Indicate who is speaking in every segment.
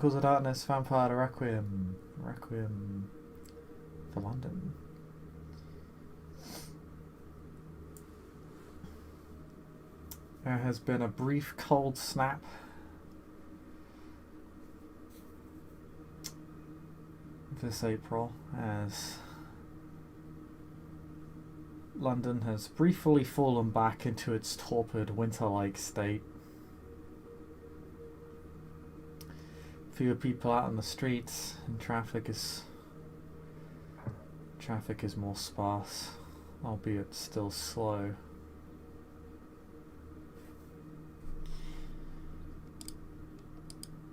Speaker 1: Chronicles of Darkness, Vampire the Requiem. Requiem for London. There has been a brief cold snap this April as London has briefly fallen back into its torpid winter-like state. Fewer people out on the streets and traffic is more sparse, albeit still slow.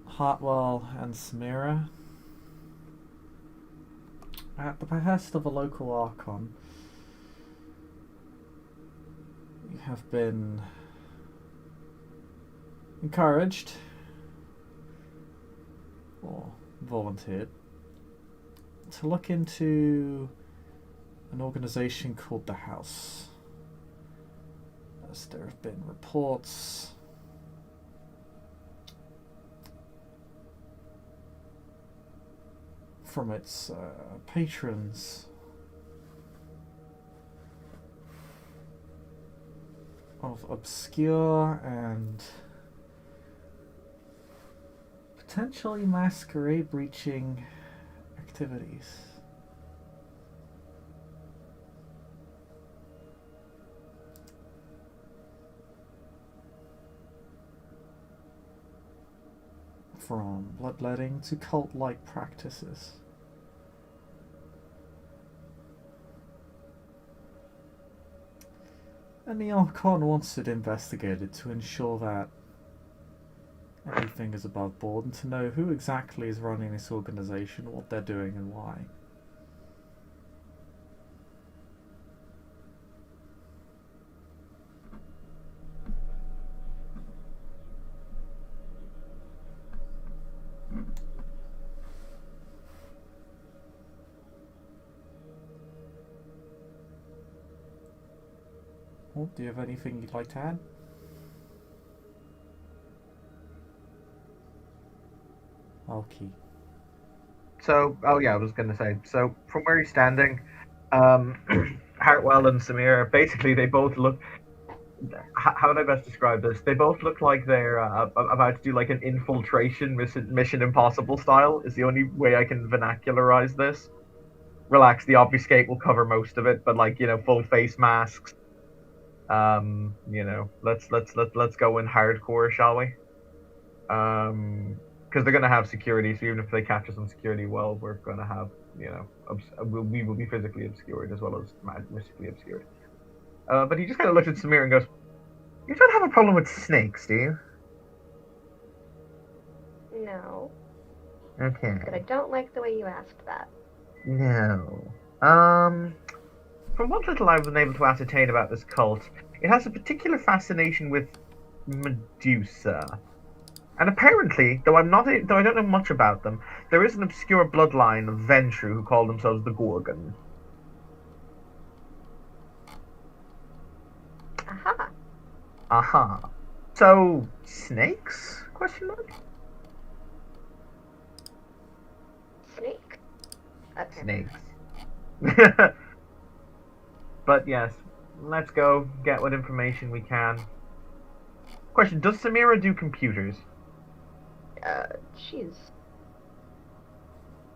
Speaker 1: Hartwell and Samira, at the behest of a local Archon, have been encouraged or volunteered to look into an organisation called the House, as there have been reports from its patrons of obscure and potentially masquerade-breaching activities. From bloodletting to cult-like practices. And the Archon wants it investigated to ensure that everything is above board and to know who exactly is running this organisation, what they're doing and why. Well, do you have anything you'd like to add? Okay.
Speaker 2: So, I was going to say, so from where he's standing, Hartwell and Samira, basically they both look, how would I best describe this? They both look like they're about to do like an infiltration Mission Impossible style, is the only way I can vernacularize this. Relax, the obfuscate will cover most of it, but like, full face masks. Let's go in hardcore, shall we? Because they're going to have security, so even if they catch us on security, well, we're going to have, we will be physically obscured as well as mystically obscured. But he just kind of looks at Samir and goes, "You don't have a problem with snakes, do you?"
Speaker 3: No.
Speaker 2: Okay.
Speaker 3: But I don't like the way you asked that.
Speaker 2: No. From what little I've been able to ascertain about this cult, it has a particular fascination with Medusa. And apparently, though I don't know much about them, there is an obscure bloodline of Ventru who call themselves the Gorgon.
Speaker 3: Aha.
Speaker 2: Aha. So, snakes? Question mark?
Speaker 3: Snake. Okay.
Speaker 2: Snakes. But yes, let's go get what information we can. Question, does Samira do computers?
Speaker 3: She's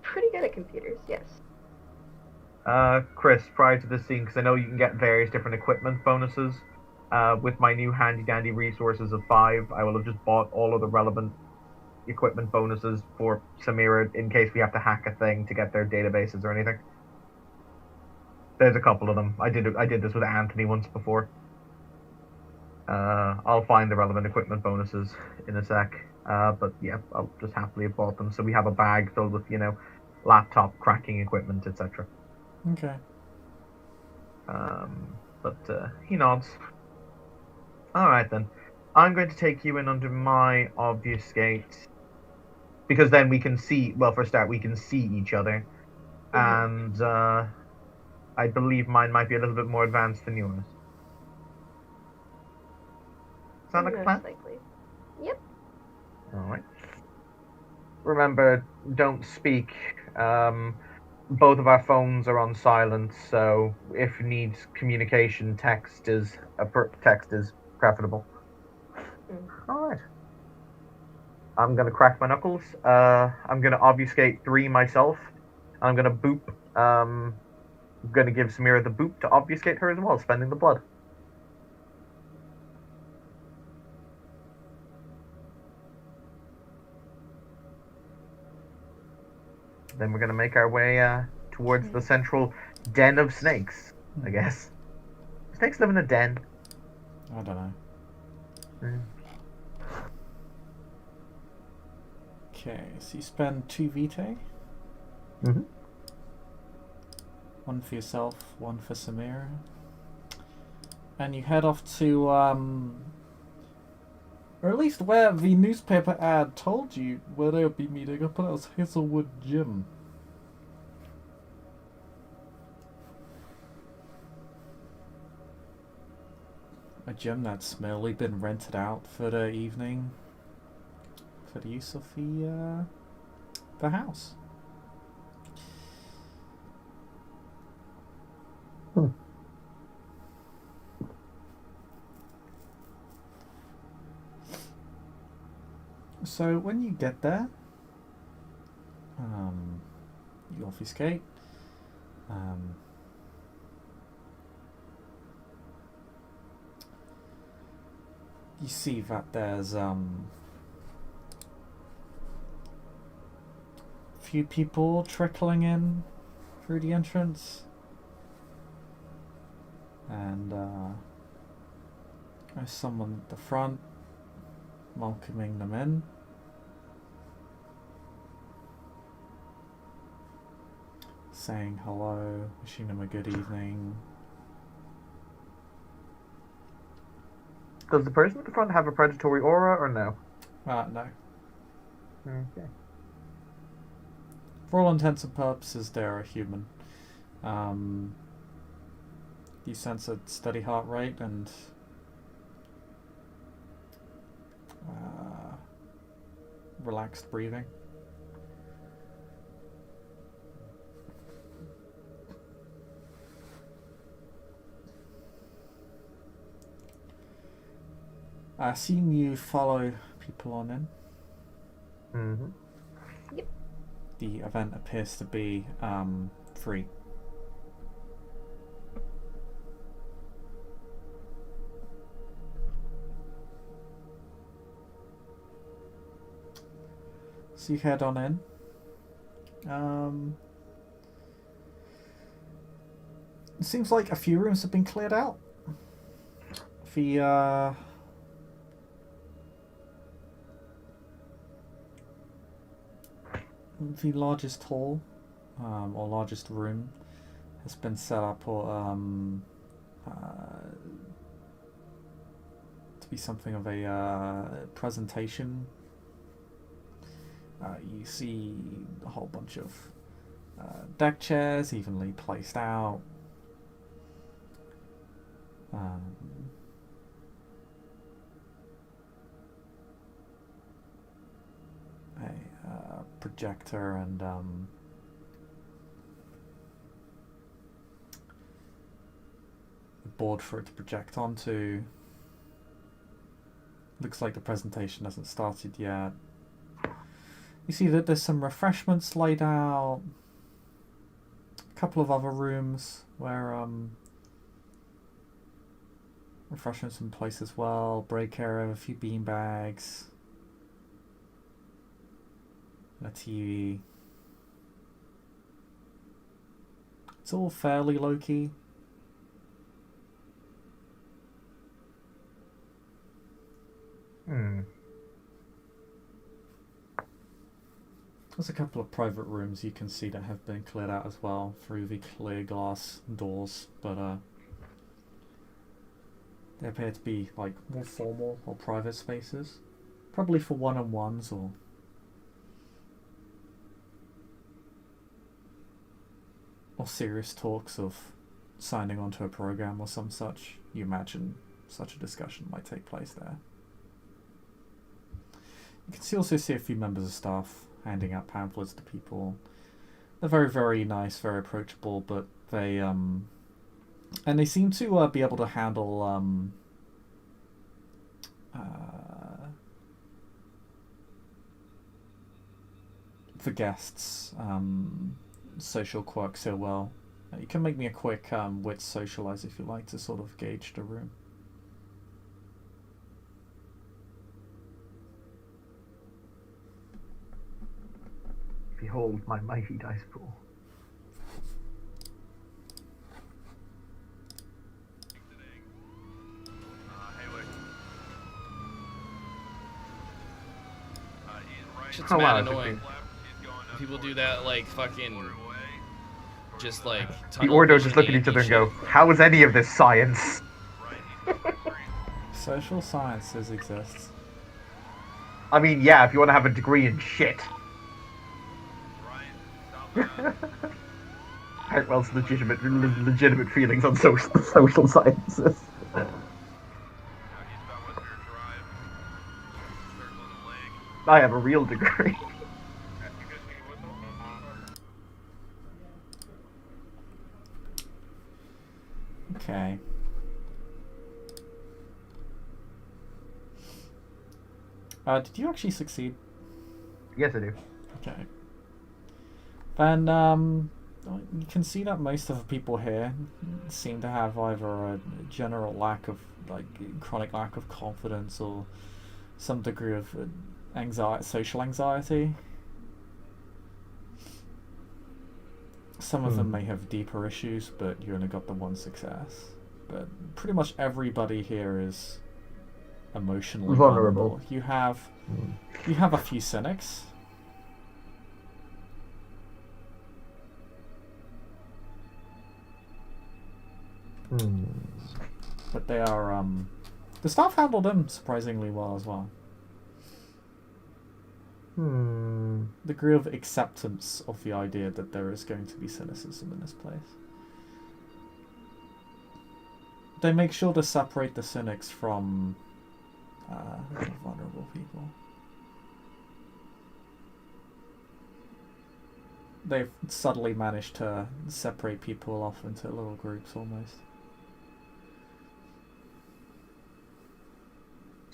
Speaker 3: pretty good at computers, yes.
Speaker 2: Chris, prior to this scene, because I know you can get various different equipment bonuses, with my new handy-dandy resources of 5, I will have just bought all of the relevant equipment bonuses for Samira in case we have to hack a thing to get their databases or anything. There's a couple of them. I did this with Anthony once before. I'll find the relevant equipment bonuses in a sec. But yeah, I'll just happily have bought them. So we have a bag filled with, laptop cracking equipment, etc.
Speaker 1: Okay.
Speaker 2: But he nods. Alright then. I'm going to take you in under my obfuscate. Because then we can see, well, for a start, we can see each other. Mm-hmm. And I believe mine might be a little bit more advanced than yours. Sound like a plan?
Speaker 3: Likely. Yep.
Speaker 2: Alright. remember, don't speak. Both of our phones are on silent, so if needs communication, text is preferable. All right. I'm gonna crack my knuckles. I'm gonna obfuscate 3 myself. I'm gonna boop. I'm gonna give Samira the boop to obfuscate her as well, spending the blood. Then we're gonna make our way towards the central den of snakes. I guess. Snakes live in a den.
Speaker 1: I don't know. Okay, so you spend 2 vitae.
Speaker 2: Mm-hmm.
Speaker 1: One for yourself, one for Samira. And you head off to, or at least where the newspaper ad told you where they would be meeting up at Hazelwood Gym. A gym that's merely been rented out for the evening for the use of the house. So when you get there, you obfuscate. You see that there's few people trickling in through the entrance, and there's someone at the front welcoming them in. Saying hello, wishing them a good evening.
Speaker 2: Does the person at the front have a predatory aura or no?
Speaker 1: No.
Speaker 2: Okay.
Speaker 1: For all intents and purposes, they're a human. You sense a steady heart rate and relaxed breathing. Seeing you follow people on in.
Speaker 2: Mm-hmm.
Speaker 3: Yep.
Speaker 1: The event appears to be free. So you head on in. It seems like a few rooms have been cleared out. The largest hall, or largest room, has been set up to be something of a presentation. You see a whole bunch of deck chairs evenly placed out. A projector and a board for it to project onto. Looks like the presentation hasn't started yet. You see that there's some refreshments laid out. A couple of other rooms where refreshments in place as well. Break area, a few bean bags. A TV. It's all fairly low-key. There's a couple of private rooms you can see that have been cleared out as well through the clear glass doors, but they appear to be like more formal or private spaces. Probably for one-on-ones or serious talks of signing onto a program or some such. You imagine such a discussion might take place there. You can also see a few members of staff handing out pamphlets to people. They're very, very nice, very approachable, but they and they seem to be able to handle the guests' social quirks so well. You can make me a quick wit socialize if you like to sort of gauge the room.
Speaker 2: Behold my mighty dice pool.
Speaker 4: Shit's
Speaker 2: Oh, wow,
Speaker 4: mad
Speaker 2: that's
Speaker 4: annoying. People do that, like, fucking... Just, like...
Speaker 2: The Ordo just look at each other and go, how is any of this science?
Speaker 1: Social sciences exists.
Speaker 2: I mean, yeah, if you want to have a degree in shit. Hartwell's legitimate feelings on social sciences. I have a real degree.
Speaker 1: Okay. Did you actually succeed?
Speaker 2: Yes, I do.
Speaker 1: Okay. Then, you can see that most of the people here seem to have either a general lack of, like, chronic lack of confidence or some degree of social anxiety. Some of them may have deeper issues, but you only got the one success. But pretty much everybody here is emotionally vulnerable. You have a few cynics. But they are the staff handled them surprisingly well as well. Degree of acceptance of the idea that there is going to be cynicism in this place. They make sure to separate the cynics from vulnerable people. They've subtly managed to separate people off into little groups almost.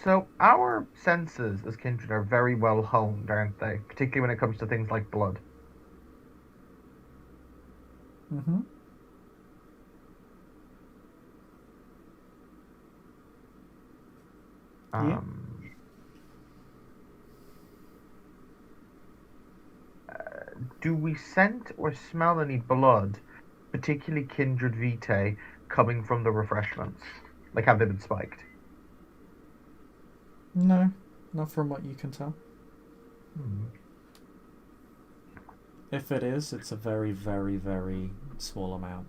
Speaker 2: So, our senses as kindred are very well honed, aren't they? Particularly when it comes to things like blood.
Speaker 1: Mm-hmm.
Speaker 2: Do we scent or smell any blood, particularly kindred vitae, coming from the refreshments? Like, have they been spiked?
Speaker 1: No, not from what you can tell. If it is, it's a very, very, very small amount.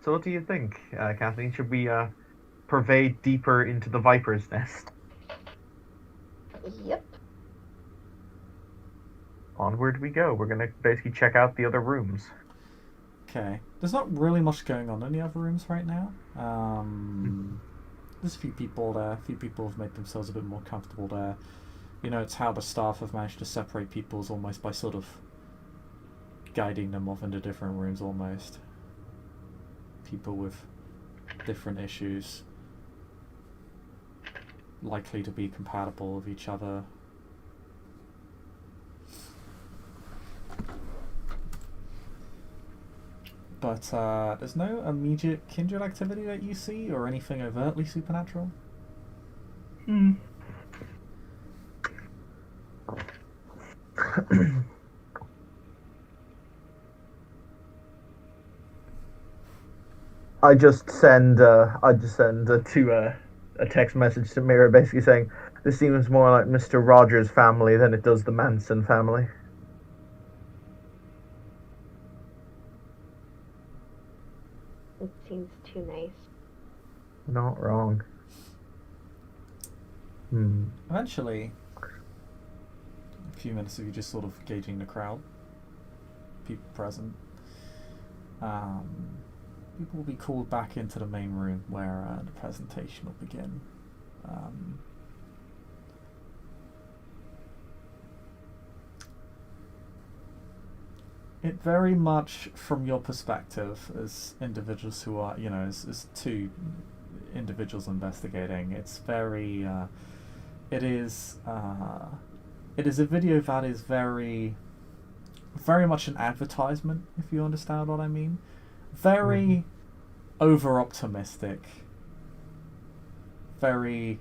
Speaker 2: So what do you think, Kathleen? Should we pervade deeper into the Viper's nest?
Speaker 3: Yep.
Speaker 2: Onward we go. We're going to basically check out the other rooms.
Speaker 1: Okay. There's not really much going on in the other rooms right now. There's a few people there. A few people have made themselves a bit more comfortable there. You know, it's how the staff have managed to separate peoples almost by sort of guiding them off into different rooms almost. People with different issues likely to be compatible with each other. But there's no immediate kindred activity that you see or anything overtly supernatural?
Speaker 2: I just send a text message to Samira basically saying, this seems more like Mr. Rogers' family than it does the Manson family.
Speaker 3: It seems too nice.
Speaker 2: Not wrong.
Speaker 1: Eventually, a few minutes of you just sort of gauging the crowd, people present. People will be called back into the main room where the presentation will begin. It very much, from your perspective, as individuals who are, as two individuals investigating, it's very, it is a video that is very, very much an advertisement, if you understand what I mean. Very over-optimistic, very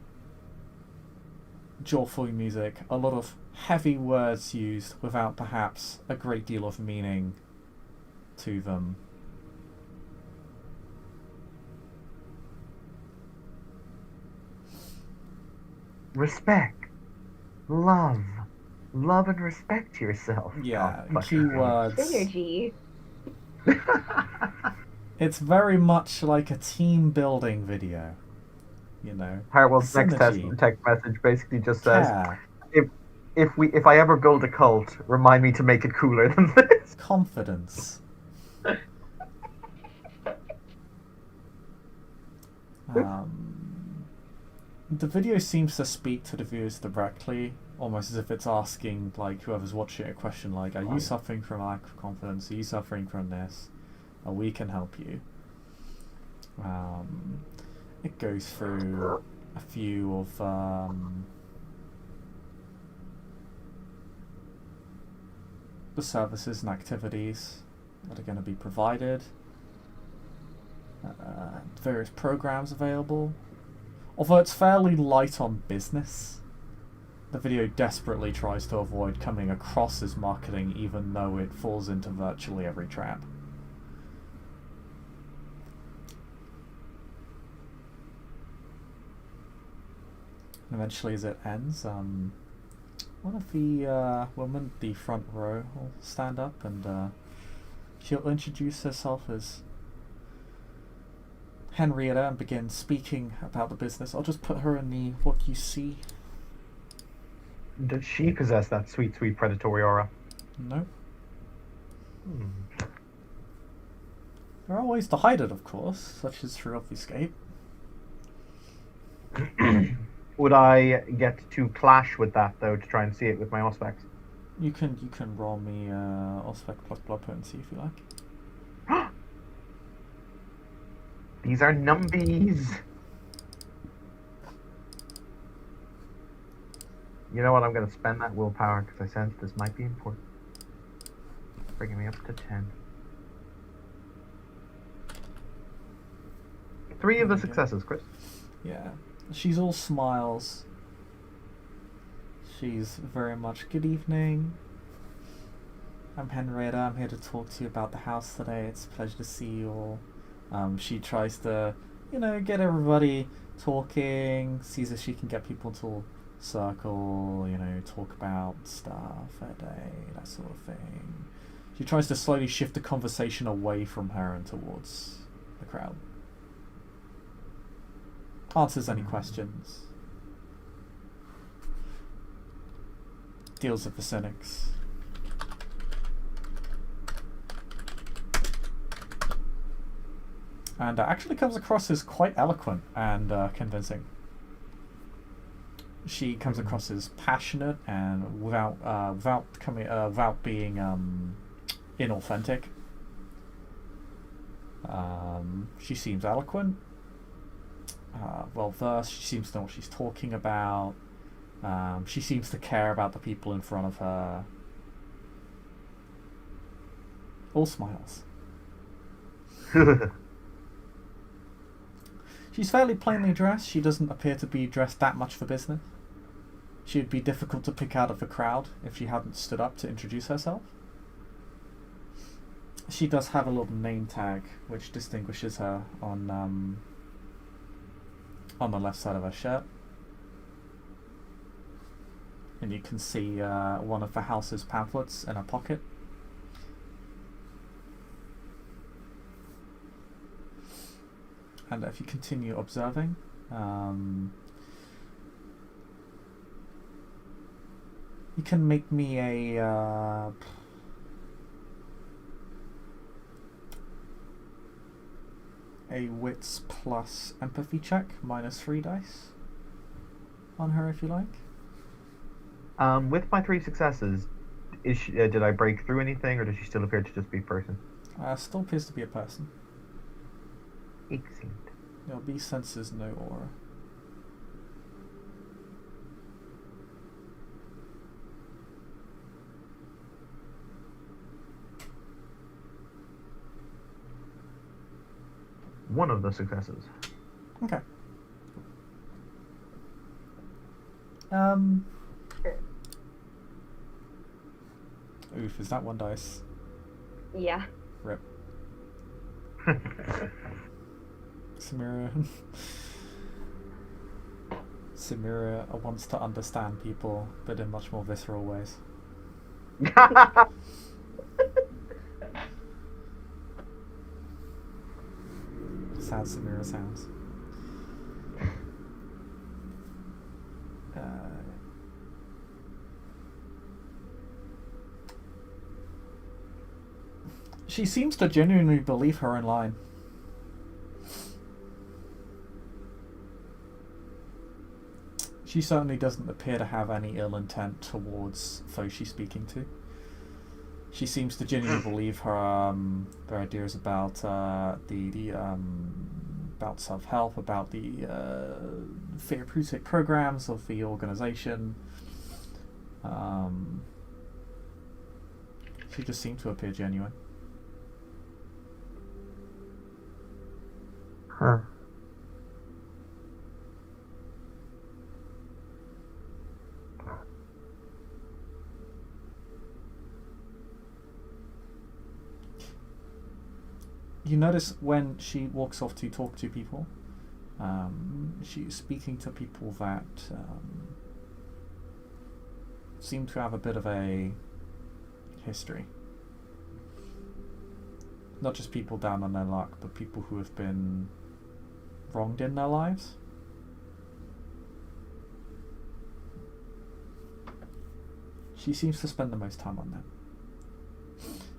Speaker 1: joyful music, a lot of heavy words used without perhaps a great deal of meaning to them.
Speaker 2: Respect, love and respect yourself.
Speaker 1: Yeah,
Speaker 2: Oh,
Speaker 1: keywords.
Speaker 3: Synergy.
Speaker 1: It's very much like a team building video,
Speaker 2: Hartwell's next
Speaker 1: Synergy.
Speaker 2: text message basically just says,
Speaker 1: Care,
Speaker 2: if I ever build a cult, remind me to make it cooler than this.
Speaker 1: confidence. The video seems to speak to the viewers directly, almost as if it's asking, like, whoever's watching a question like, are you suffering from a lack of confidence? Are you suffering from this? We can help you. It goes through a few of the services and activities that are going to be provided, various programs available. Although it's fairly light on business, the video desperately tries to avoid coming across as marketing, even though it falls into virtually every trap. And eventually, as it ends, one of the women, the front row, will stand up and she'll introduce herself as Henrietta and begin speaking about the business. I'll just put her in the what you see.
Speaker 2: Does she possess that sweet, sweet predatory aura?
Speaker 1: No. There are ways to hide it, of course, such as through obfuscate.
Speaker 2: Would I get to clash with that though to try and see it with my auspex?
Speaker 1: You can roll me Auspex plus blood potency if you like.
Speaker 2: These are numbies. You know what? I'm going to spend that willpower because I sense this might be important. Bringing me up to 10. 3 of the successes, Chris.
Speaker 1: Yeah. She's all smiles. She's very much, good evening. I'm Henrietta. I'm here to talk to you about the house today. It's a pleasure to see you all. She tries to, get everybody talking, sees if she can get people to circle, talk about stuff, their day, that sort of thing. She tries to slowly shift the conversation away from her and towards the crowd. Answers any questions. Deals with the cynics. And actually comes across as quite eloquent and convincing. She comes across as passionate and without being inauthentic. She seems eloquent, well versed. She seems to know what she's talking about. She seems to care about the people in front of her. All smiles. She's fairly plainly dressed. She doesn't appear to be dressed that much for business. She would be difficult to pick out of the crowd if she hadn't stood up to introduce herself. She does have a little name tag which distinguishes her on the left side of her shirt. And you can see one of the house's pamphlets in her pocket. And if you continue observing, you can make me a a wits plus empathy check, -3 dice on her if you like.
Speaker 2: With my 3 successes, is she, did I break through anything, or does she still appear to just be a person?
Speaker 1: Still appears to be a person.
Speaker 2: Excellent.
Speaker 1: Your B senses no aura.
Speaker 2: One of the successes.
Speaker 1: Okay. Oof, is that 1 dice?
Speaker 3: Yeah.
Speaker 1: Rip. Samira. Samira wants to understand people, but in much more visceral ways. Sad Samira sounds. She seems to genuinely believe her own line. She certainly doesn't appear to have any ill intent towards those she's speaking to. She seems to genuinely believe her ideas about about self-help, about the therapeutic programs of the organization. She just seemed to appear genuine.
Speaker 2: Huh.
Speaker 1: You notice when she walks off to talk to people, she's speaking to people that seem to have a bit of a history. Not just people down on their luck, but people who have been wronged in their lives. She seems to spend the most time on them.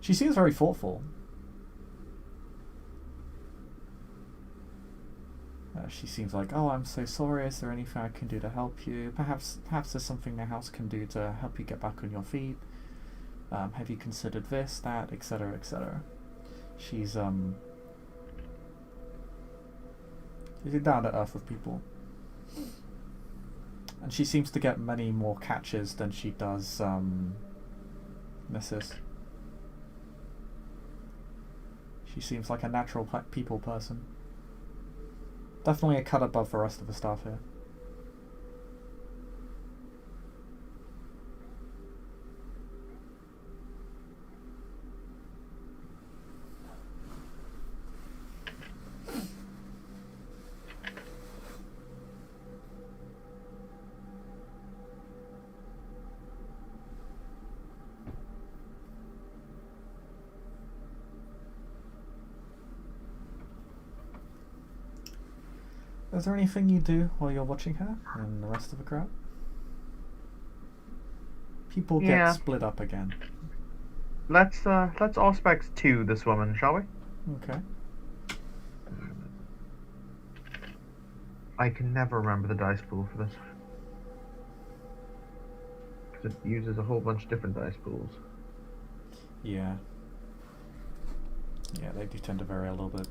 Speaker 1: She seems very thoughtful. She seems like, oh, I'm so sorry, is there anything I can do to help you? Perhaps there's something the house can do to help you get back on your feet. Have you considered this, that, etc., etc.? She's down to earth with people. And she seems to get many more catches than she does misses. She seems like a natural people person. Definitely a cut above the rest of the staff here. Is there anything you do while you're watching her and the rest of the crowd? People get split up again.
Speaker 2: Let's Auspex 2 this woman, shall we?
Speaker 1: Okay.
Speaker 2: I can never remember the dice pool for this. Because it uses a whole bunch of different dice pools.
Speaker 1: Yeah. Yeah, they do tend to vary a little bit.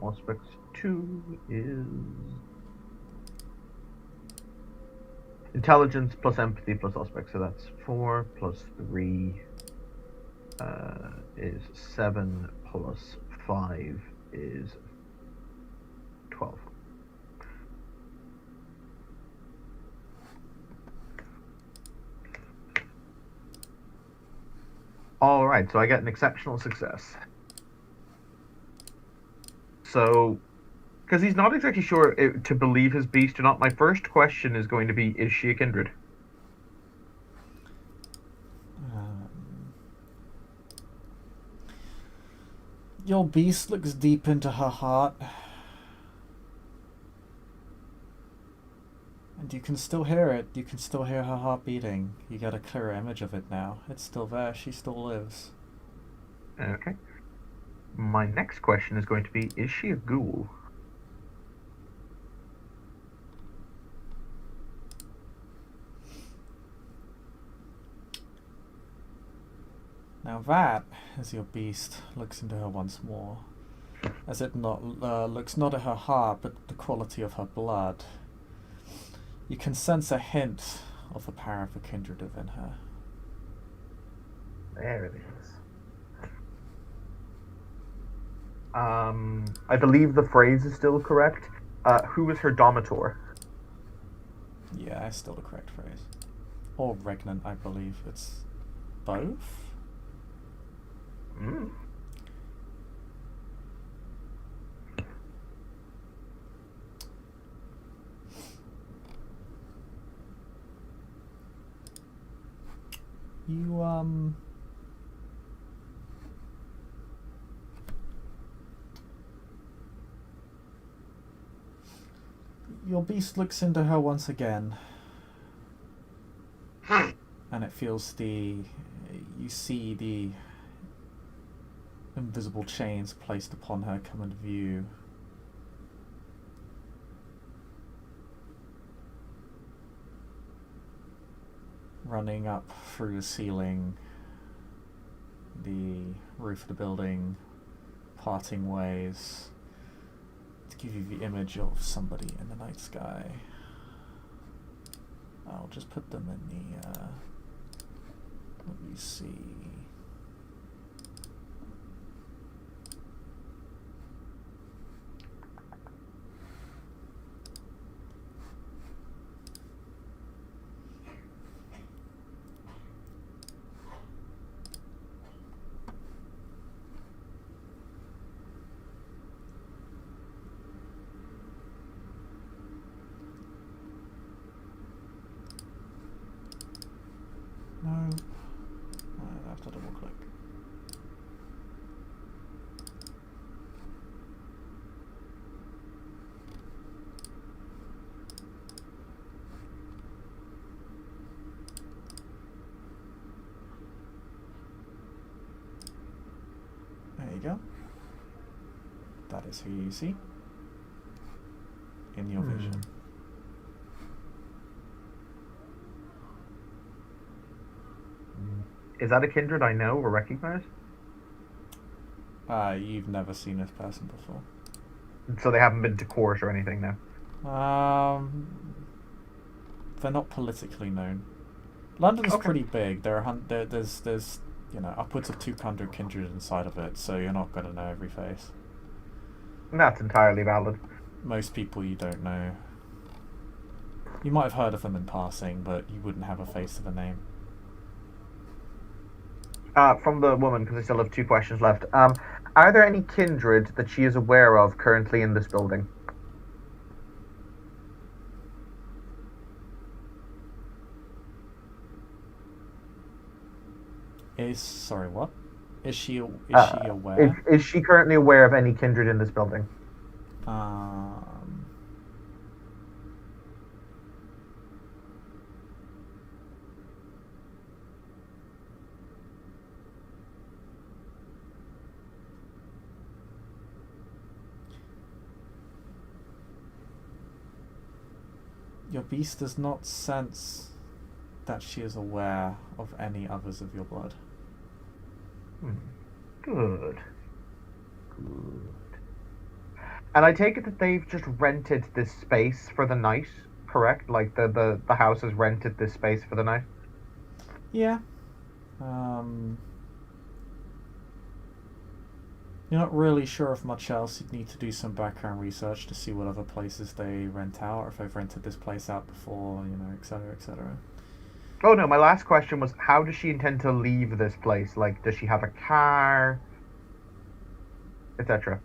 Speaker 2: Auspex 2 is intelligence plus empathy plus Auspex, so that's 4 plus 3 is 7 plus 5 is 12. Alright, so I get an exceptional success. So, because he's not exactly sure to believe his beast or not, my first question is going to be, is she a kindred?
Speaker 1: Your beast looks deep into her heart. And you can still hear it. You can still hear her heart beating. You get a clearer image of it now. It's still there. She still lives.
Speaker 2: Okay. My next question is going to be, is she a ghoul?
Speaker 1: Now that, as your beast looks into her once more, as it looks not at her heart, but the quality of her blood, you can sense a hint of the power of the kindred within her.
Speaker 2: There it is. I believe the phrase is still correct. Who is her domitor?
Speaker 1: Yeah, that's still the correct phrase. Or regnant, I believe. It's both?
Speaker 2: Mm.
Speaker 1: You, your beast looks into her once again. And it feels you see the invisible chains placed upon her come into view. Running up through the ceiling, the roof of the building, parting ways, to give you the image of somebody in the night sky. I'll just put them in the, let me see. No. I have to double click. There you go. That is who you see in your vision.
Speaker 2: Is that a kindred I know or recognize?
Speaker 1: You've never seen this person before.
Speaker 2: So they haven't been to court or anything now?
Speaker 1: They're not politically known. London's
Speaker 2: Okay.
Speaker 1: pretty big. There's upwards of 200 kindred inside of it, so you're not going to know every face.
Speaker 2: That's entirely valid.
Speaker 1: Most people you don't know. You might have heard of them in passing, but you wouldn't have a face of a name.
Speaker 2: From the woman, because I still have 2 questions left. Are there any kindred that she is aware of currently in this building?
Speaker 1: Sorry, what? Is she aware?
Speaker 2: Is she currently aware of any kindred in this building?
Speaker 1: Your beast does not sense that she is aware of any others of your blood.
Speaker 2: Good. Good. And I take it that they've just rented this space for the night, correct? Like the house has rented this space for the night?
Speaker 1: Yeah. You're not really sure of much else. You'd need to do some background research to see what other places they rent out, or if they've rented this place out before, etc., etc.
Speaker 2: Oh no, my last question was, how does she intend to leave this place? Like, does she have a car? Etc.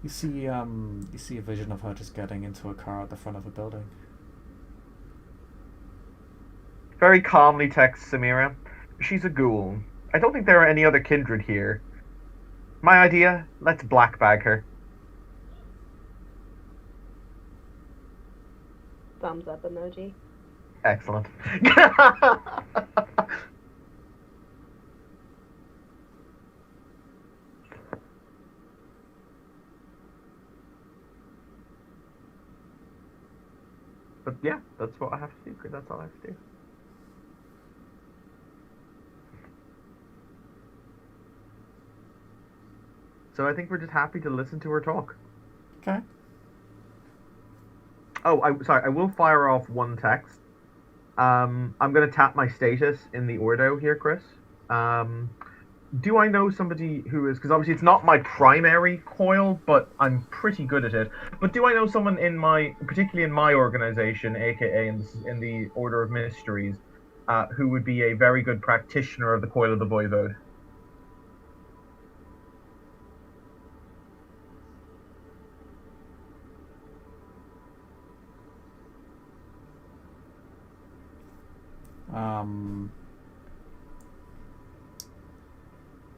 Speaker 1: You see a vision of her just getting into a car at the front of a building.
Speaker 2: very calmly texts Samira. She's a ghoul. I don't think there are any other kindred here. My idea, let's black bag her.
Speaker 3: Thumbs up emoji.
Speaker 2: Excellent. But yeah, that's what I have to do. That's all I have to do. So I think we're just happy to listen to her talk.
Speaker 1: Okay.
Speaker 2: Oh, sorry. I will fire off one text. I'm gonna tap my status in the Ordo here, Chris. Do I know somebody who is? Because obviously it's not my primary coil, but I'm pretty good at it. But do I know someone in particularly in my organization, aka in the Order of Mysteries, who would be a very good practitioner of the coil of the Voivode?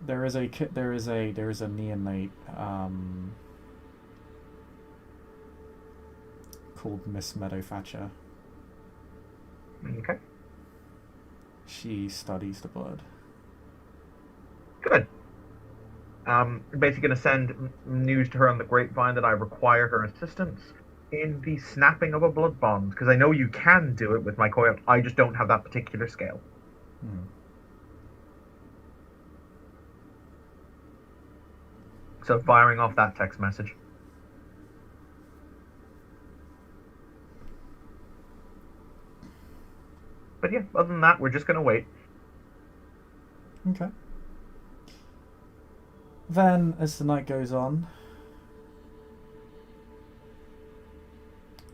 Speaker 1: There is a neonate called Miss Meadowfatcher.
Speaker 2: Okay.
Speaker 1: She studies the blood.
Speaker 2: Good. Basically going to send news to her on the grapevine that I require her assistance in the snapping of a blood bond, because I know you can do it with my coil. I just don't have that particular scale. So firing off that text message. But yeah, other than that, we're just going to wait.
Speaker 1: Okay. Then, as the night goes on,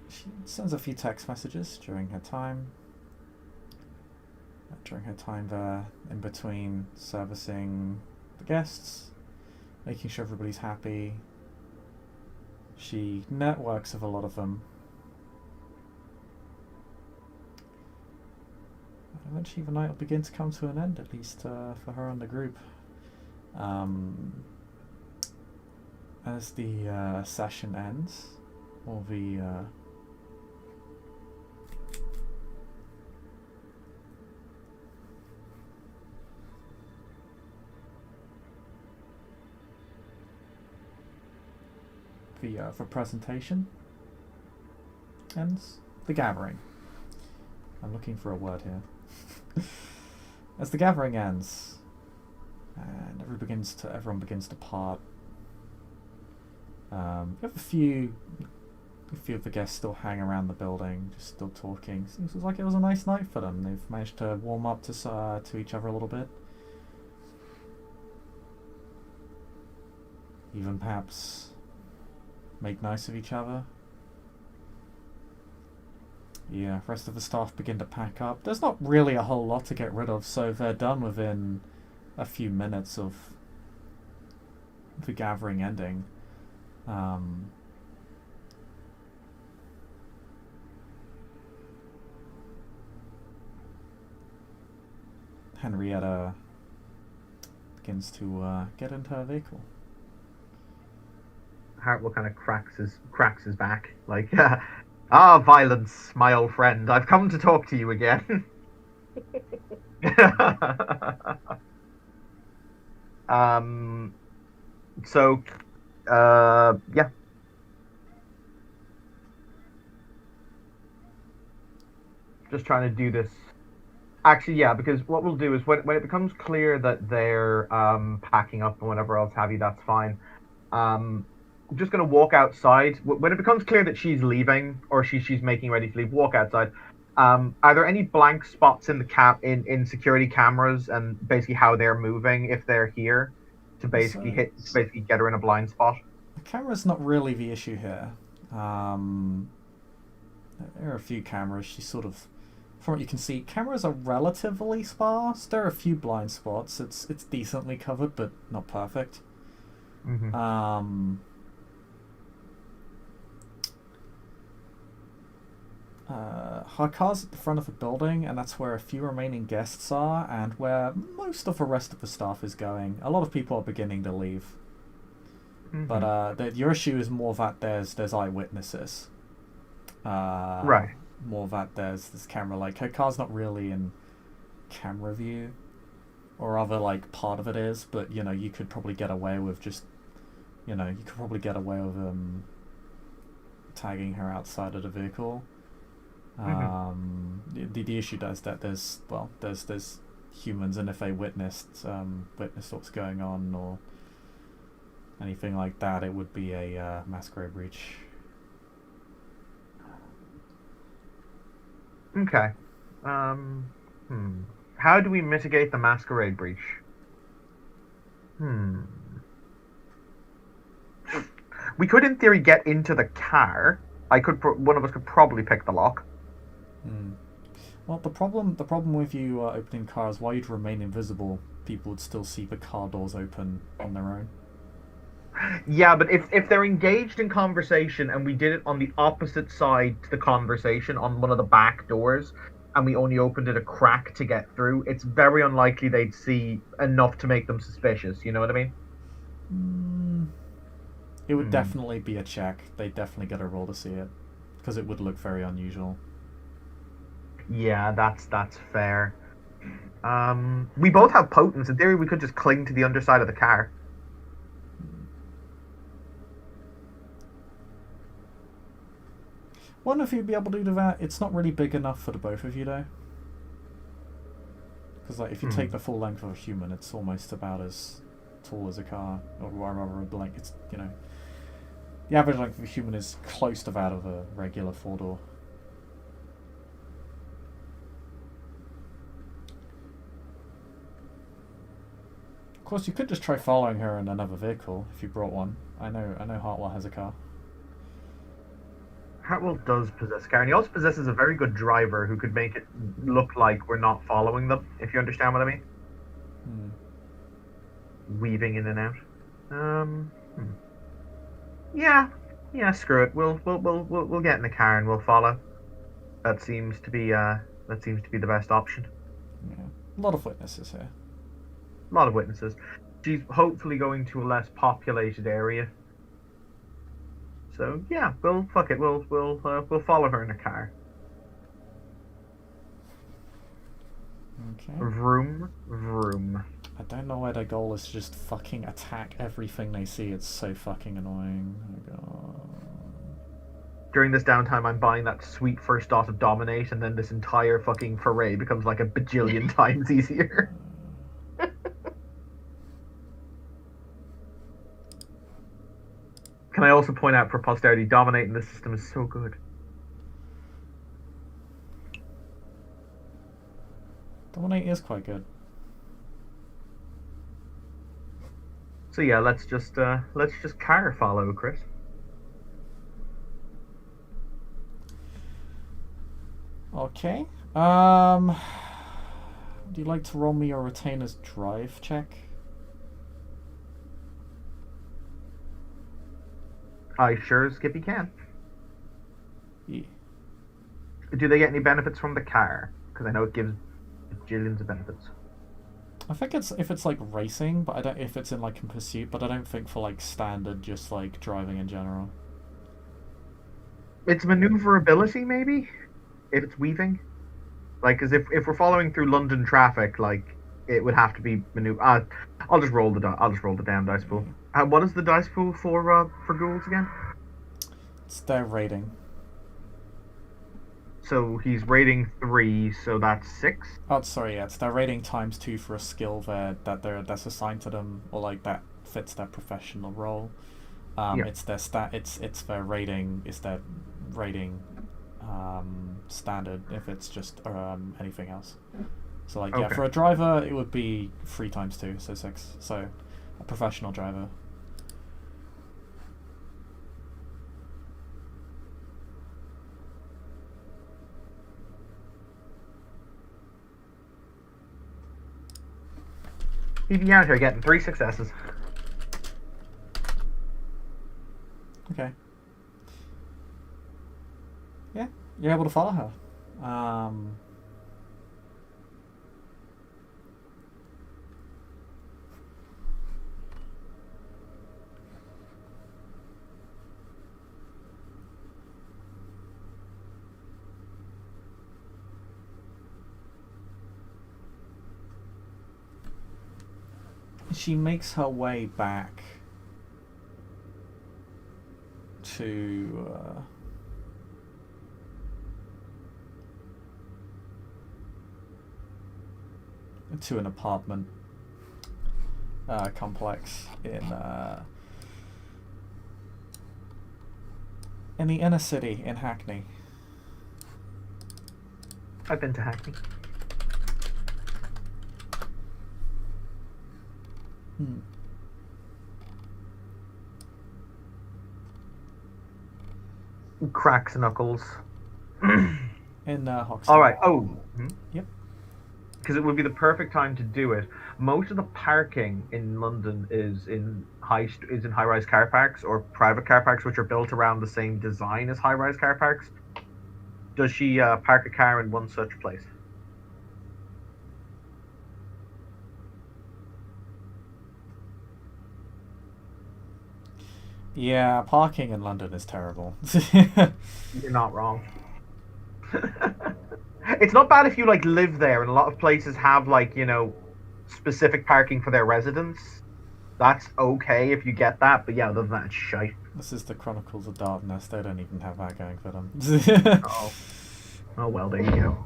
Speaker 1: she sends a few text messages during her time there, in between servicing the guests, making sure everybody's happy. She networks with a lot of them. And eventually the night will begin to come to an end, at least for her and the group. As the session ends, or the presentation ends, the gathering. I'm looking for a word here. As the gathering ends, and everyone begins to part. We have a few of the guests still hang around the building, just still talking. Seems like it was a nice night for them. They've managed to warm up to each other a little bit. Even perhaps make nice of each other. Yeah, rest of the staff begin to pack up. There's not really a whole lot to get rid of, so they're done within a few minutes of the gathering ending. Henrietta begins to get into her vehicle.
Speaker 2: Hartwell kind of cracks his back, like, violence, my old friend. I've come to talk to you again. So, yeah. Just trying to do this. Actually, yeah, because what we'll do is when it becomes clear that they're packing up and whatever else have you, that's fine. I'm just going to walk outside. When it becomes clear that she's leaving or she's making ready to leave, walk outside. Are there any blank spots in the in security cameras and basically how they're moving if they're here to basically get her in a blind spot?
Speaker 1: The camera's not really the issue here. There are a few cameras. She's sort of, from what you can see, cameras are relatively sparse. There are a few blind spots. It's decently covered, but not perfect.
Speaker 2: Mm-hmm.
Speaker 1: her car's at the front of the building, and that's where a few remaining guests are, and where most of the rest of the staff is going. A lot of people are beginning to leave.
Speaker 2: Mhm.
Speaker 1: But your issue is more that there's eyewitnesses.
Speaker 2: Right.
Speaker 1: More that there's this camera. Like, her car's not really in camera view, or rather, like, part of it is. But you could probably get away with just, you could probably get away with tagging her outside of the vehicle. The issue is that there's humans, and if they witnessed what's going on or anything like that, it would be a masquerade breach.
Speaker 2: Okay. How do we mitigate the masquerade breach? We could, in theory, get into the car. One of us could probably pick the lock.
Speaker 1: Well, the problem with you opening cars, while you'd remain invisible, people would still see the car doors open on their own.
Speaker 2: Yeah, but if they're engaged in conversation and we did it on the opposite side to the conversation, on one of the back doors, and we only opened it a crack to get through, it's very unlikely they'd see enough to make them suspicious. You know what I mean?
Speaker 1: It would definitely be a check. They'd definitely get a roll to see it, because it would look very unusual.
Speaker 2: Yeah, that's fair. We both have potence. In theory, we could just cling to the underside of the car.
Speaker 1: Wonder if you'd be able to do that. It's not really big enough for the both of you, though. Because, like, if you take the full length of a human, it's almost about as tall as a car, or rather, like, it's the average length of a human is close to that of a regular four-door. Of course, you could just try following her in another vehicle if you brought one. I know Hartwell has a car.
Speaker 2: Hartwell does possess a car, and he also possesses a very good driver who could make it look like we're not following them, if you understand what I mean. Weaving in and out. Yeah, screw it. We'll get in the car and we'll follow. That seems to be the best option.
Speaker 1: Yeah, a lot of witnesses here.
Speaker 2: A lot of witnesses. She's hopefully going to a less populated area. So yeah, we'll follow her in a car.
Speaker 1: Okay.
Speaker 2: Vroom, vroom.
Speaker 1: I don't know why their goal is to just fucking attack everything they see. It's so fucking annoying. Oh my god.
Speaker 2: During this downtime, I'm buying that sweet first dot of Dominate, and then this entire fucking foray becomes like a bajillion times easier. Can I also point out for posterity, Dominate in this system is so good.
Speaker 1: Dominate is quite good.
Speaker 2: So yeah, let's just car follow, Chris.
Speaker 1: Okay. Would you like to roll me your retainer's drive check?
Speaker 2: I sure as Skippy can.
Speaker 1: Yeah.
Speaker 2: Do they get any benefits from the car? Because I know it gives bajillions of benefits.
Speaker 1: I think if it's like racing, but I don't if it's in like in pursuit, but I don't think for like standard just like driving in general.
Speaker 2: It's maneuverability, maybe, if it's weaving. Like, because if we're following through London traffic, like it would have to be maneuver. I'll just roll the damn dice pool. What is the dice pool for ghouls again?
Speaker 1: It's their rating.
Speaker 2: So he's rating 3, so that's 6.
Speaker 1: Oh, sorry, yeah, it's their rating times 2 for a skill that's assigned to them, or like that fits their professional role.
Speaker 2: Yeah.
Speaker 1: It's their it's their rating. It's their rating standard if it's just anything else. So like
Speaker 2: Okay.
Speaker 1: for a driver it would be 3 times 2, so 6. So a professional driver.
Speaker 2: He'd be out here getting 3 successes.
Speaker 1: Okay. Yeah, You're able to follow her. She makes her way back to an apartment complex in the inner city in Hackney.
Speaker 2: I've been to Hackney. Cracks knuckles.
Speaker 1: In Hoxton.
Speaker 2: All right. Oh.
Speaker 1: Yep.
Speaker 2: Because it would be the perfect time to do it. Most of the parking in London is in high-rise car parks or private car parks, which are built around the same design as high-rise car parks. Does she park a car in one such place?
Speaker 1: Yeah, parking in London is terrible.
Speaker 2: You're not wrong. It's not bad if you like live there, and a lot of places have like, you know, specific parking for their residents. That's okay if you get that, but yeah, other than that, it's shite.
Speaker 1: This is the Chronicles of Darkness. They don't even have that going for them.
Speaker 2: Oh well, there you go.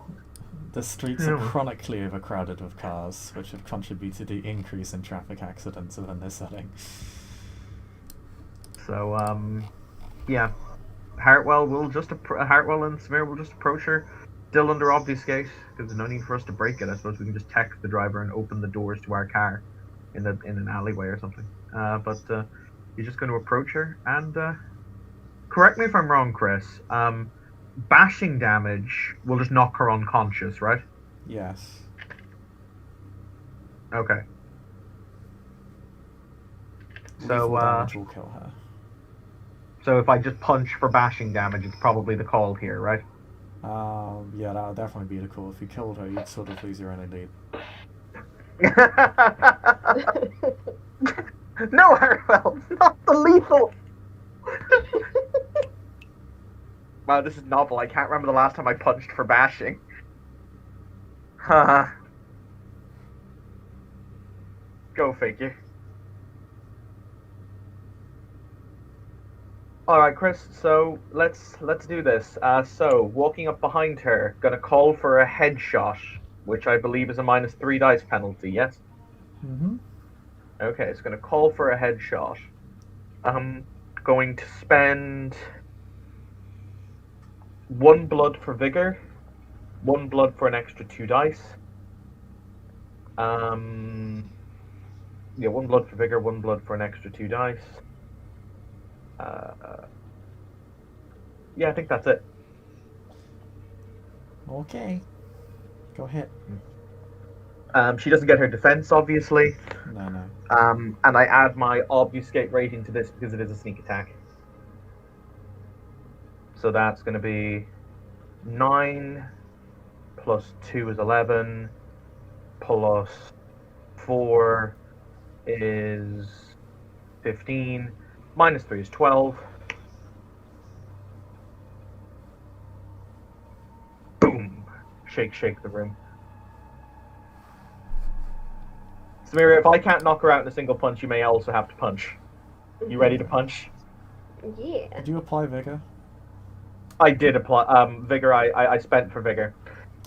Speaker 1: The streets are chronically overcrowded with cars, which have contributed to the increase in traffic accidents within this setting.
Speaker 2: So, yeah, Hartwell and Samira will just approach her, still under obfuscate, because there's no need for us to break it. I suppose we can just text the driver and open the doors to our car in an alleyway or something. But you're just going to approach her, and correct me if I'm wrong, Chris. Bashing damage will just knock her unconscious, right?
Speaker 1: Yes.
Speaker 2: Okay.
Speaker 1: Lethal damage will kill her.
Speaker 2: So if I just punch for bashing damage, it's probably the call here, right?
Speaker 1: Yeah, that would definitely be the call. If you killed her, you'd sort of lose your only lead.
Speaker 2: No, Hartwell, not the lethal. Wow, this is novel. I can't remember the last time I punched for bashing. Haha. Go figure. All right, Chris. So let's do this. So walking up behind her, gonna call for a headshot, which I believe is a -3 dice penalty. Yes.
Speaker 1: Mm-hmm.
Speaker 2: Okay, it's gonna call for a headshot. I'm going to spend 1 blood for vigor, 1 blood for an extra 2 dice. Yeah, 1 blood for vigor, 1 blood for an extra 2 dice. Yeah, I think that's it.
Speaker 1: Okay. Go ahead.
Speaker 2: She doesn't get her defense, obviously.
Speaker 1: No.
Speaker 2: And I add my obfuscate rating to this because it is a sneak attack. So that's going to be 9 plus 2 is 11 plus 4 is 15 minus 3 is 12. Boom. Shake the room. Samira, if I can't knock her out in a single punch, you may also have to punch. You ready to punch?
Speaker 3: Yeah.
Speaker 1: Did you apply vigor?
Speaker 2: I did apply vigor. I spent for vigor,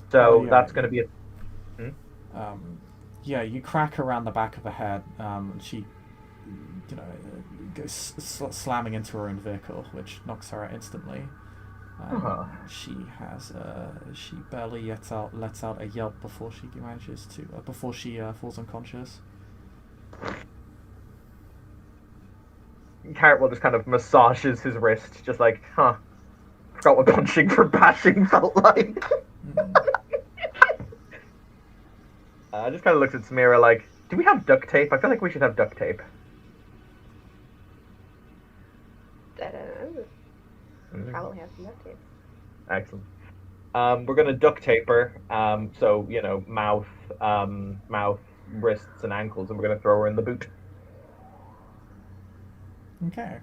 Speaker 2: so
Speaker 1: yeah,
Speaker 2: that's going to be a.
Speaker 1: Yeah, you crack her around the back of the head. She, goes slamming into her own vehicle, which knocks her out instantly. She barely lets out a yelp before she falls unconscious.
Speaker 2: Cartwell just kind of massages his wrist, just like, forgot what punching for bashing felt like. I just kind of looked at Samira like, do we have duct tape? I feel like we should have duct tape.
Speaker 3: I don't know. Probably have some duct tape.
Speaker 2: Excellent. We're gonna duct tape her. So mouth, mouth, wrists, and ankles, and we're gonna throw her in the boot.
Speaker 1: Okay.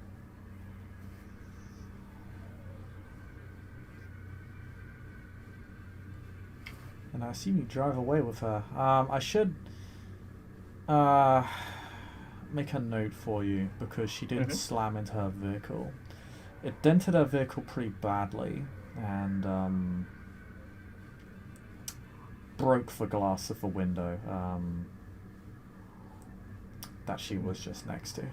Speaker 1: And I assume you drive away with her. I should make a note for you because she did slam into her vehicle. It dented her vehicle pretty badly and broke the glass of the window that she was just next to.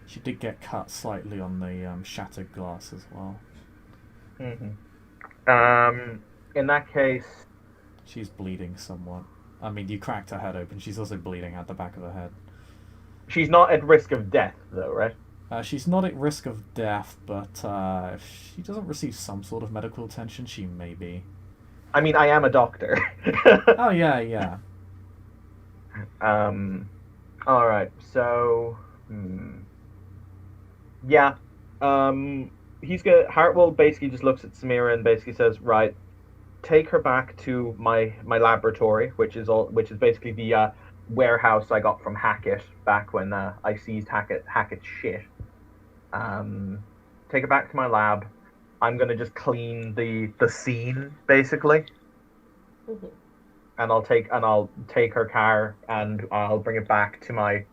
Speaker 1: She did get cut slightly on the shattered glass as well.
Speaker 2: In that case,
Speaker 1: she's bleeding somewhat. I mean, you cracked her head open. She's also bleeding at the back of her head.
Speaker 2: She's not at risk of death, though, right?
Speaker 1: She's not at risk of death, but if she doesn't receive some sort of medical attention, she may be.
Speaker 2: I mean, I am a doctor.
Speaker 1: Oh, yeah.
Speaker 2: Alright, so... Yeah. Hartwell basically just looks at Samira and basically says, right, take her back to my laboratory, which is basically the warehouse I got from Hackett back when I seized Hackett's shit. Take her back to my lab. I'm gonna just clean the scene basically, and I'll take her car and I'll bring it back to my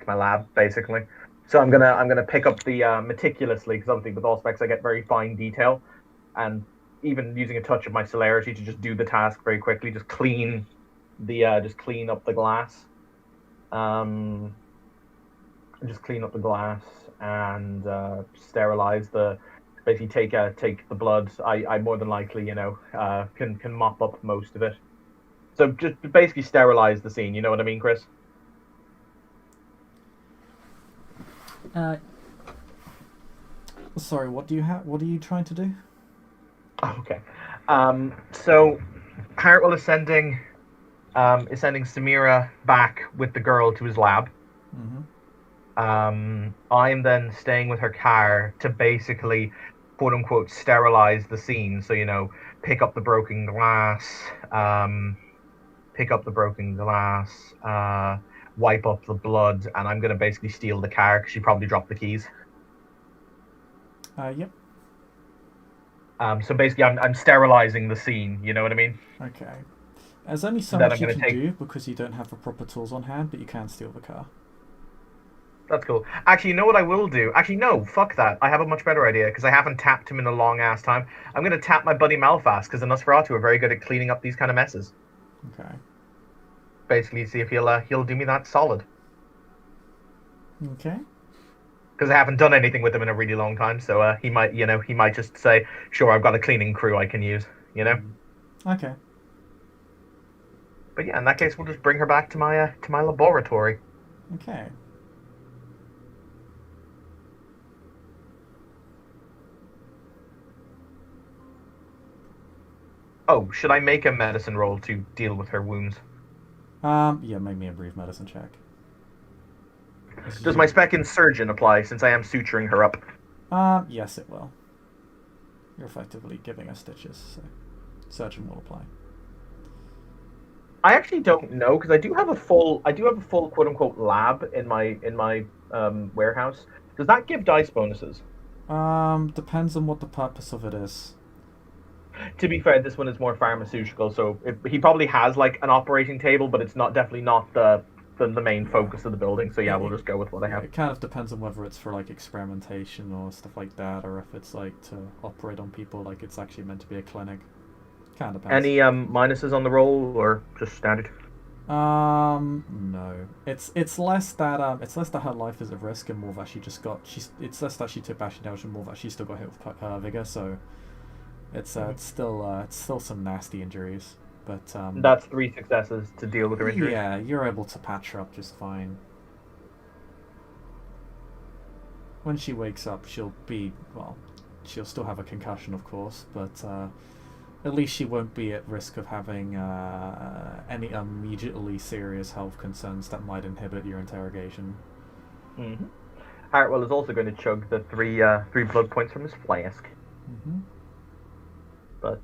Speaker 2: lab basically. So I'm gonna pick up the meticulously, because obviously with all specs I get very fine detail, and even using a touch of my celerity to just do the task very quickly, just clean up the glass. Just clean up the glass and sterilize basically take the blood. I more than likely can mop up most of it. So just basically sterilize the scene. You know what I mean, Chris?
Speaker 1: Sorry, what are you trying to do?
Speaker 2: Oh, okay. So Hartwell is sending Samira back with the girl to his lab. I'm then staying with her car to basically, quote unquote, sterilize the scene. So, pick up the broken glass, wipe up the blood, and I'm going to basically steal the car because she probably dropped the keys.
Speaker 1: Yep.
Speaker 2: So basically, I'm sterilizing the scene. You know what I mean?
Speaker 1: Okay. There's only so much you can do because you don't have the proper tools on hand, but you can steal the car.
Speaker 2: That's cool. Actually, you know what I will do? Actually, no, fuck that. I have a much better idea, because I haven't tapped him in a long-ass time. I'm going to tap my buddy Malfast, because the Nosferatu are very good at cleaning up these kind of messes.
Speaker 1: Okay.
Speaker 2: Basically, see if he'll do me that solid.
Speaker 1: Okay.
Speaker 2: Because I haven't done anything with him in a really long time, so he might just say, sure, I've got a cleaning crew I can use,
Speaker 1: Okay.
Speaker 2: But yeah, in that case, we'll just bring her back to my laboratory.
Speaker 1: Okay.
Speaker 2: Oh, should I make a medicine roll to deal with her wounds?
Speaker 1: Yeah, make me a brief medicine check.
Speaker 2: Does my spec in surgeon apply, since I am suturing her up?
Speaker 1: Yes, it will. You're effectively giving her stitches, so surgeon will apply.
Speaker 2: I actually don't know, because I do have a full quote unquote lab in my warehouse. Does that give dice bonuses?
Speaker 1: Depends on what the purpose of it is.
Speaker 2: To be fair, this one is more pharmaceutical, so he probably has like an operating table, but it's definitely not the main focus of the building. So yeah, we'll just go with what I have.
Speaker 1: It kind of depends on whether it's for like experimentation or stuff like that, or if it's like to operate on people, like it's actually meant to be a clinic. Kind of depends.
Speaker 2: Any minuses on the roll, or just standard?
Speaker 1: No. It's less that her life is at risk, and more that it's less that she took bashing damage, and more that she still got hit with her vigor. So it's still some nasty injuries, but
Speaker 2: that's 3 successes to deal with her injuries.
Speaker 1: Yeah, you're able to patch her up just fine. When she wakes up, she'll still have a concussion, of course, but at least she won't be at risk of having any immediately serious health concerns that might inhibit your interrogation.
Speaker 2: Mm-hmm. Hartwell is also going to chug the three blood points from his flask.
Speaker 1: Mm-hmm.
Speaker 2: But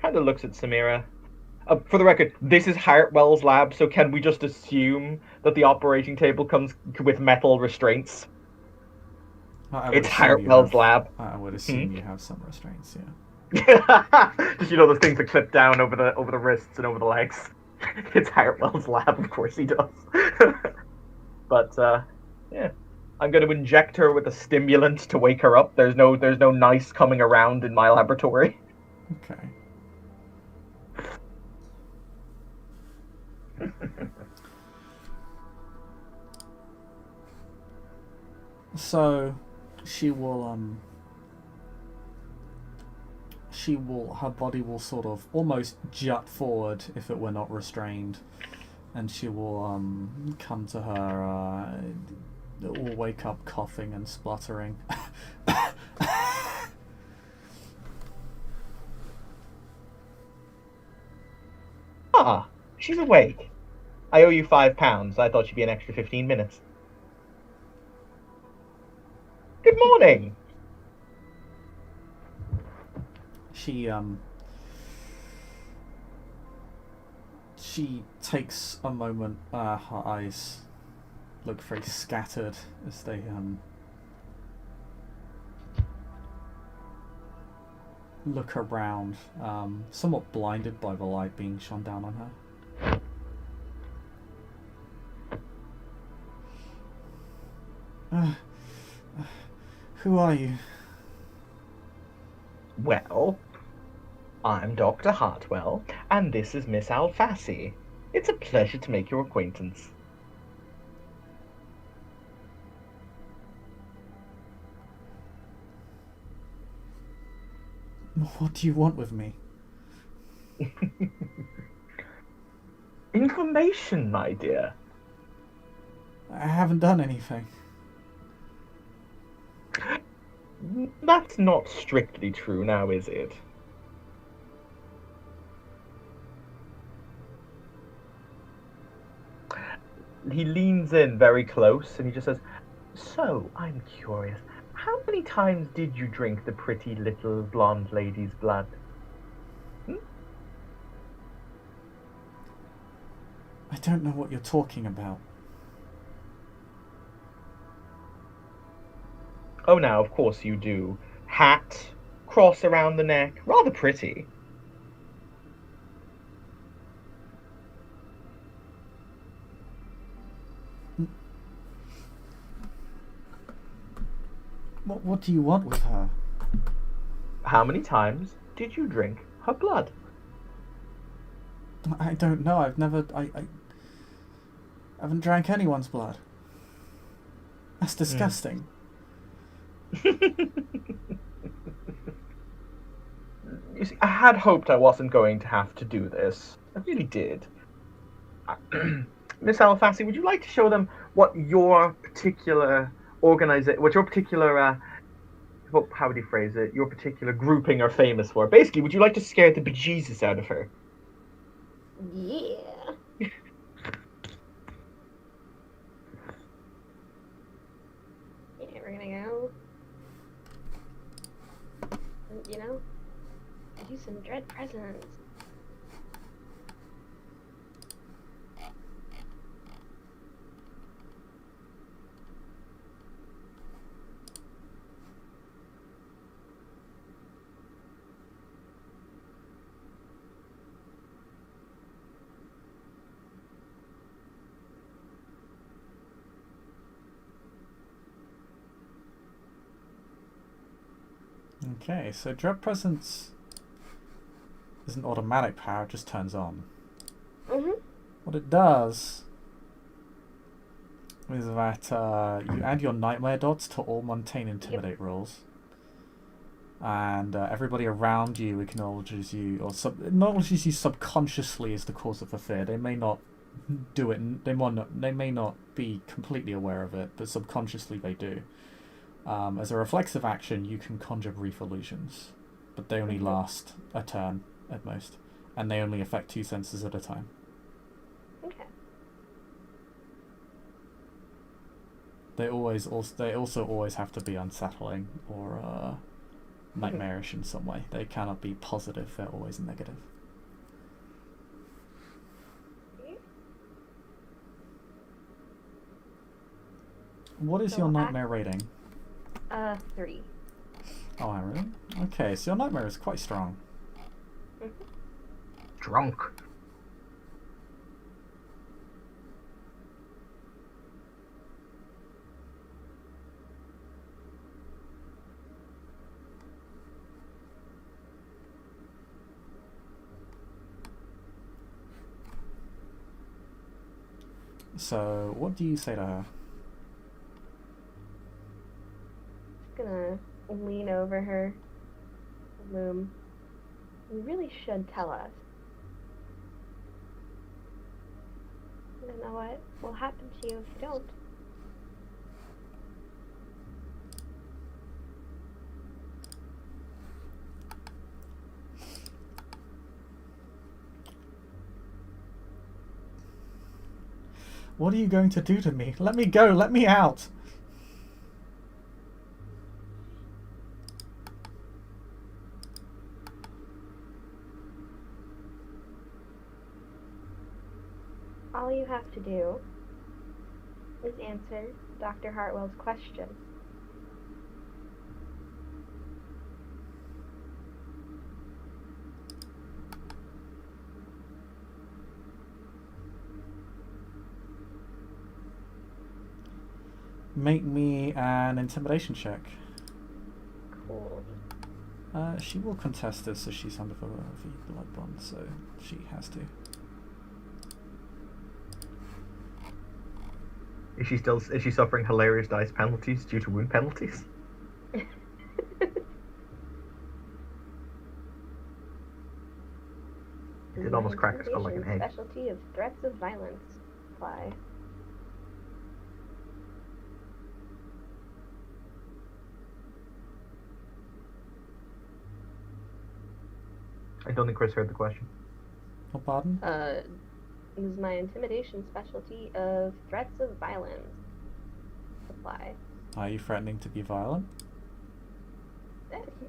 Speaker 2: kind of looks at Samira. For the record, this is Hartwell's lab, so can we just assume that the operating table comes with metal restraints?
Speaker 1: I would
Speaker 2: It's
Speaker 1: assume you
Speaker 2: Hartwell's
Speaker 1: have.
Speaker 2: lab.
Speaker 1: I would assume you have some restraints. Yeah.
Speaker 2: Just those things that clip down over the wrists and over the legs. It's Hartwell's lab, of course he does. But yeah, I'm going to inject her with a stimulant to wake her up. There's no nice coming around in my laboratory.
Speaker 1: Okay. So, she will her body will sort of almost jut forward if it were not restrained, and she will come to her, will wake up coughing and spluttering.
Speaker 2: Ah, she's awake. I owe you £5. I thought she'd be an extra 15 minutes. Good morning.
Speaker 1: She takes a moment. Her eyes look very scattered as they look around, somewhat blinded by the light being shone down on her. Who are you?
Speaker 2: Well, I'm Dr. Hartwell, and this is Miss Alfassi. It's a pleasure to make your acquaintance.
Speaker 1: What do you want with me?
Speaker 2: Information, my dear.
Speaker 1: I haven't done anything.
Speaker 2: That's not strictly true now, is it? He leans in very close and he just says, "So, I'm curious. How many times did you drink the pretty little blonde lady's blood?"
Speaker 1: I don't know what you're talking about.
Speaker 2: Oh, now, of course you do. Hat, cross around the neck, rather pretty.
Speaker 1: What do you want with her?
Speaker 2: How many times did you drink her blood?
Speaker 1: I don't know. I've never. I haven't drank anyone's blood. That's disgusting.
Speaker 2: You see, I had hoped I wasn't going to have to do this. I really did. Miss Alfassi, would you like to show them what your particular how would you phrase it? Your particular grouping are famous for? Basically, would you like to scare the bejesus out of her?
Speaker 3: Yeah. Yeah, we're gonna go. You know, do some dread presents.
Speaker 1: Okay, so Dread Presence is an automatic power, it just turns on. What it does is that you add your Nightmare dots to all Mundane Intimidate rolls. And everybody around you acknowledges you, or acknowledges you subconsciously as the cause of the fear. They may not do it, they may not be completely aware of it, but subconsciously they do. As a reflexive action, you can conjure brief illusions, but they only last a turn at most, and they only affect 2 senses at a time.
Speaker 3: Okay.
Speaker 1: They also always have to be unsettling or nightmarish in some way. They cannot be positive, they're always negative. What is your nightmare rating?
Speaker 3: 3.
Speaker 1: Oh, really? Okay, so your nightmare is quite strong.
Speaker 2: Drunk.
Speaker 1: So, what do you say to her?
Speaker 3: Gonna lean over her. Loom. You really should tell us. I don't know what will happen to you if you don't.
Speaker 1: What are you going to do to me? Let me go! Let me out!
Speaker 3: All you have to do is answer Dr. Hartwell's question.
Speaker 1: Make me an intimidation check.
Speaker 3: Cool.
Speaker 1: She will contest this, so she's under the blood bond, so she has to.
Speaker 2: Is she suffering hilarious dice penalties due to wound penalties? It did almost crack her skull like an egg.
Speaker 3: Specialty of threats of violence. Apply.
Speaker 2: I don't think Chris heard the question.
Speaker 1: Oh, pardon?
Speaker 3: Is my intimidation specialty of threats of violence. Apply.
Speaker 1: Are you threatening to be violent?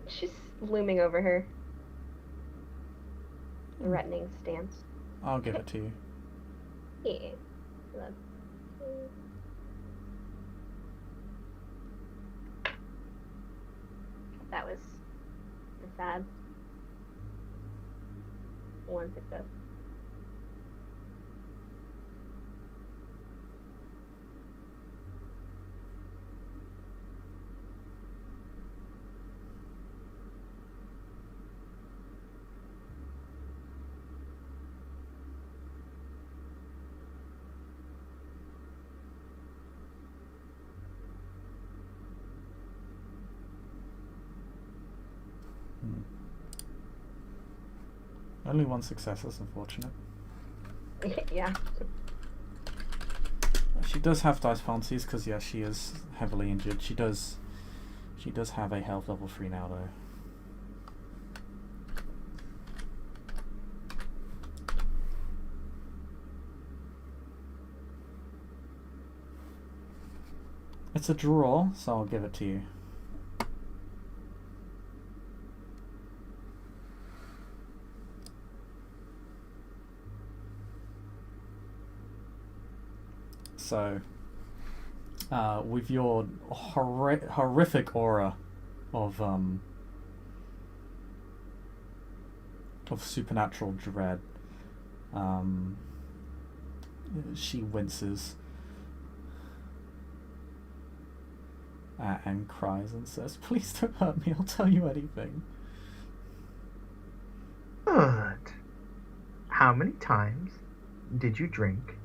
Speaker 3: She's looming over her. Threatening stance.
Speaker 1: I'll give it to you.
Speaker 3: Yeah. That was sad. 1 success.
Speaker 1: Only 1 success, that's unfortunate.
Speaker 3: Yeah.
Speaker 1: She does have dice penalties because yeah, she is heavily injured. She does have a health level 3 now though. It's a draw, so I'll give it to you. So, with your horrific aura of supernatural dread, she winces and cries and says, "Please don't hurt me. I'll tell you anything."
Speaker 2: Good. How many times did you drink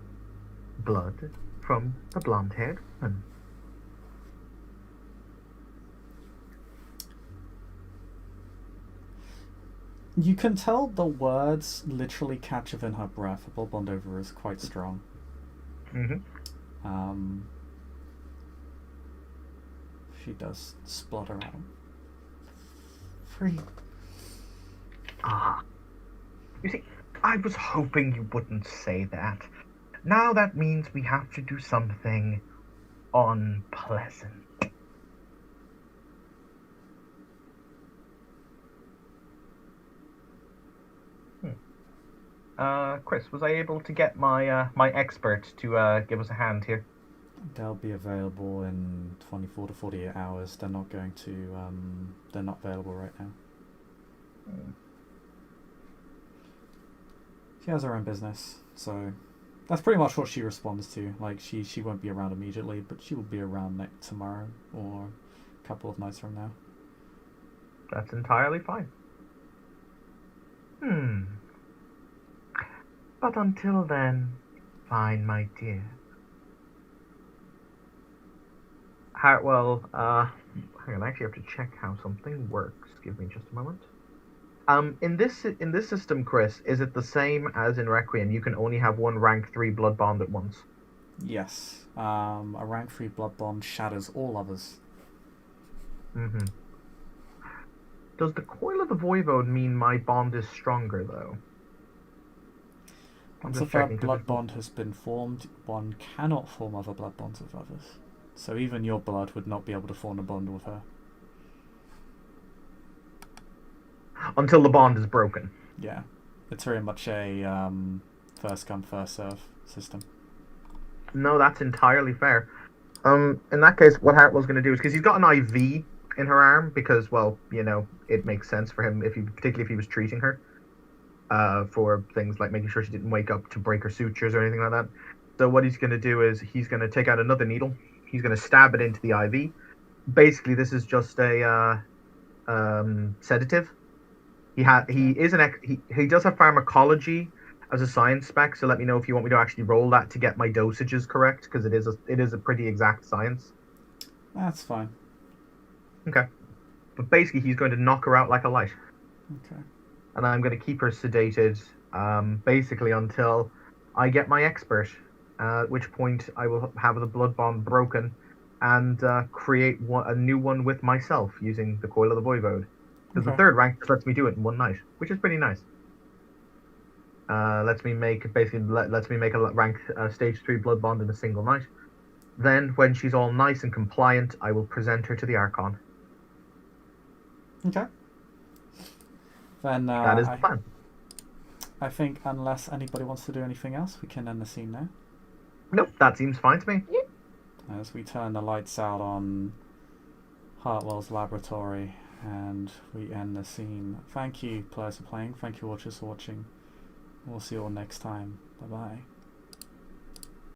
Speaker 2: blood from the blonde-haired woman?
Speaker 1: You can tell the words literally catch within her breath. The blood bond over her is quite strong.
Speaker 2: Mm-hmm.
Speaker 1: She does splutter out. Free.
Speaker 2: Ah. You see, I was hoping you wouldn't say that. Now that means we have to do something unpleasant. Chris, was I able to get my my expert to give us a hand here?
Speaker 1: They'll be available in 24 to 48 hours. They're not going to. They're not available right now. She has her own business, so that's pretty much what she responds to. Like she won't be around immediately, but she will be around tomorrow or a couple of nights from now.
Speaker 2: That's entirely fine. But until then, fine, my dear. Hartwell, hang on, I actually have to check how something works. Give me just a moment. In this system, Chris, is it the same as in Requiem? You can only have one rank 3 blood bond at once.
Speaker 1: Yes. A rank 3 blood bond shatters all others.
Speaker 2: Does the coil of the Voivode mean my bond is stronger, though?
Speaker 1: Once a third blood bond has been formed, one cannot form other blood bonds with others. So even your blood would not be able to form a bond with her.
Speaker 2: Until the bond is broken.
Speaker 1: Yeah. It's very much a first come, first serve system.
Speaker 2: No, that's entirely fair. In that case, what Hartwell's going to do is, because he's got an IV in her arm, because, well, you know, it makes sense for him, particularly if he was treating her, for things like making sure she didn't wake up to break her sutures or anything like that. So what he's going to do is he's going to take out another needle. He's going to stab it into the IV. Basically, this is just a sedative. He does have pharmacology as a science spec, so let me know if you want me to actually roll that to get my dosages correct, because it is a pretty exact science.
Speaker 1: That's fine.
Speaker 2: Okay. But basically, he's going to knock her out like a light.
Speaker 1: Okay.
Speaker 2: And I'm going to keep her sedated, basically until I get my expert, at which point I will have the blood bond broken and create a new one with myself using the coil of the Voivode. Because the third rank just lets me do it in one night, which is pretty nice. Lets me make a rank stage 3 blood bond in a single night. Then, when she's all nice and compliant, I will present her to the Archon.
Speaker 1: Okay. Then
Speaker 2: that is the plan.
Speaker 1: I think unless anybody wants to do anything else, we can end the scene now.
Speaker 2: Nope, that seems fine to me.
Speaker 1: As we turn the lights out on Hartwell's laboratory and we end the scene. Thank you, players, for playing. Thank you, watchers, for watching. We'll see you all next time. Bye-bye.